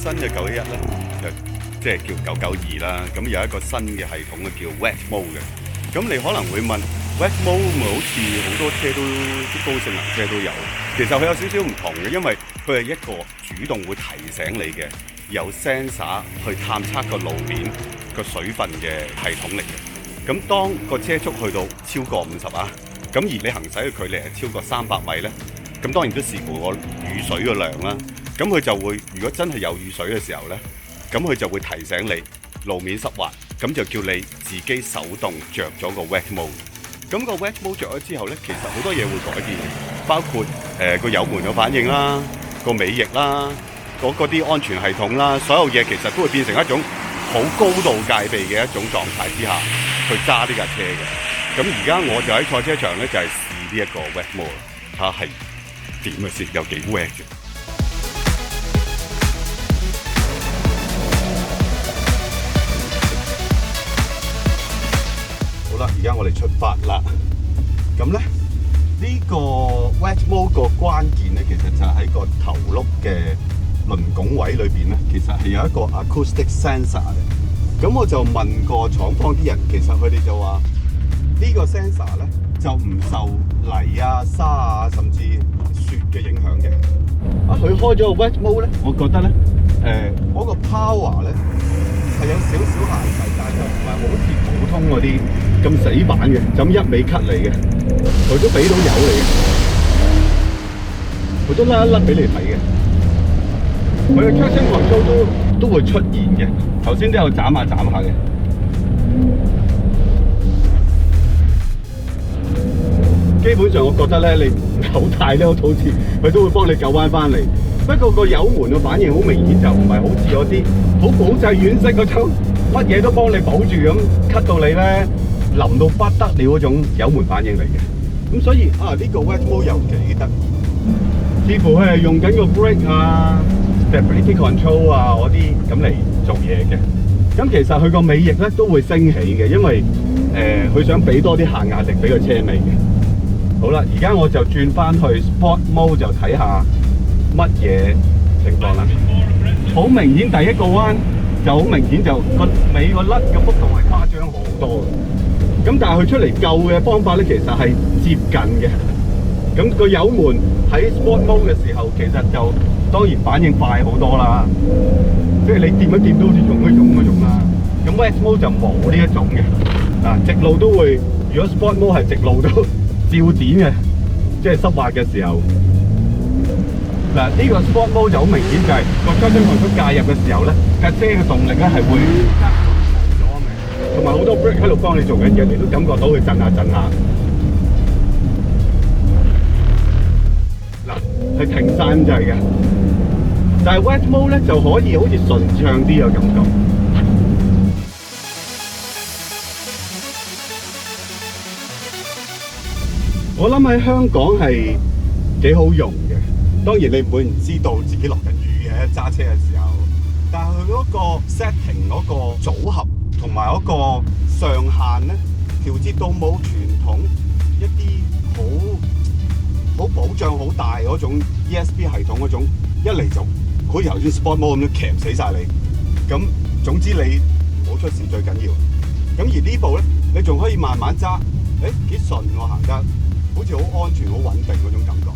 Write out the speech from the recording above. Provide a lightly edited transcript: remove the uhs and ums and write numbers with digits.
新嘅911咧，就即係叫992啦。咁有一個新嘅系統咧，叫 Wet Mode 嘅。咁你可能會問 Wet Mode 咪好似好多車都啲高性能車都有，其實佢有少少唔同嘅，因為佢係一個主動會提醒你嘅，有 sensor 去探測個路面個水分嘅系統嚟嘅。咁當個車速去到超過50啊，咁而你行駛嘅距離係超過300米咧，咁當然都視乎個雨水嘅量啦。咁佢就會，如果真係有雨水嘅時候咧，咁佢就會提醒你路面濕滑，咁就叫你自己手動着咗個 Wet Mode。咁個 Wet Mode 着咗之後咧，其實好多嘢會改變嘅，包括個油門嘅反應啦、個尾翼啦、嗰啲安全系統啦，所有嘢其實都會變成一種好高度戒備嘅一種狀態之下去揸呢架車嘅。咁而家我就喺賽車場咧，就係試呢一個 Wet Mode，睇下係點嘅先，有幾 wet 嘅。好啦，而家我哋出發啦。咁咧呢個 Wet Mode 個關鍵咧，其實就喺個頭轆嘅輪拱位裏邊咧，其實係有一個 acoustic sensor 嘅。咁我就問過廠方啲人，其實佢哋就話呢個 sensor 咧就唔受泥啊、沙啊，甚至雪嘅影響嘅。佢開咗個 Wet Mode 咧，我覺得咧嗰個 power 咧係有少少限制，但係就唔係好似普通嗰啲咁死板嘅，就咁一味 cut 嚟嘅。佢都俾到油嚟嘅，佢都甩一甩俾你睇嘅。佢嘅 traction control 都會出現嘅。頭先都有斬下嘅。基本上我覺得咧，你唔夠大咧，好似佢都會幫你救翻翻嚟。不過個油門嘅反應好明顯就唔係好似嗰啲好保濟軟式嗰種，乜嘢都幫你保住咁 cut 到你咧淋到不得了嗰種油門反應嚟嘅。咁所以呢個 Wet Mode 又幾得意，似乎佢係用緊個 brake 啊、stability control 啊嗰啲咁嚟做嘢嘅。咁其實佢個尾翼咧都會升起嘅，因為佢想俾多啲下壓力俾個車尾嘅。好啦，而家我就轉翻去 Sport Mode 就睇下乜嘢情況啦。好明顯第一個彎就好明顯就個尾個甩嘅幅度係誇張好多嘅。咁但係佢出嚟救嘅方法咧，其實係接近嘅。咁個油門喺 Sport Mode 嘅時候，其實就當然反應快好多啦。即係你掂一掂都好似用嗰種啦。咁 Wet Mode 就冇呢一種嘅。直路都會，如果 Sport Mode 係直路都照點嘅，即係濕滑嘅時候。嗱，呢個 Sport Mode 就好明顯就係個 traction control 介入嘅時候咧，架車嘅動力咧係會加咗嘅，同埋好多 brake 喺度幫你做緊嘢，你都感覺到佢震下震下。嗱，係停晒咁滯嘅，但係 Wet Mode 咧就可以好似順暢啲嘅感覺。我諗喺香港係幾好用嘅，當然你唔會唔知道自己落緊雨嘅揸車嘅時候，但係佢嗰個 setting 嗰個組合同埋嗰個上限咧，調節到冇傳統一啲好保障好大嗰種 ESP 系統嗰種，一嚟就好似頭先 Sport Mode 咁樣鉗死晒你。咁總之你唔好出事最緊要。咁而呢部咧，你仲可以慢慢揸，幾順喎，行得好似好安全、好穩定嗰種感覺。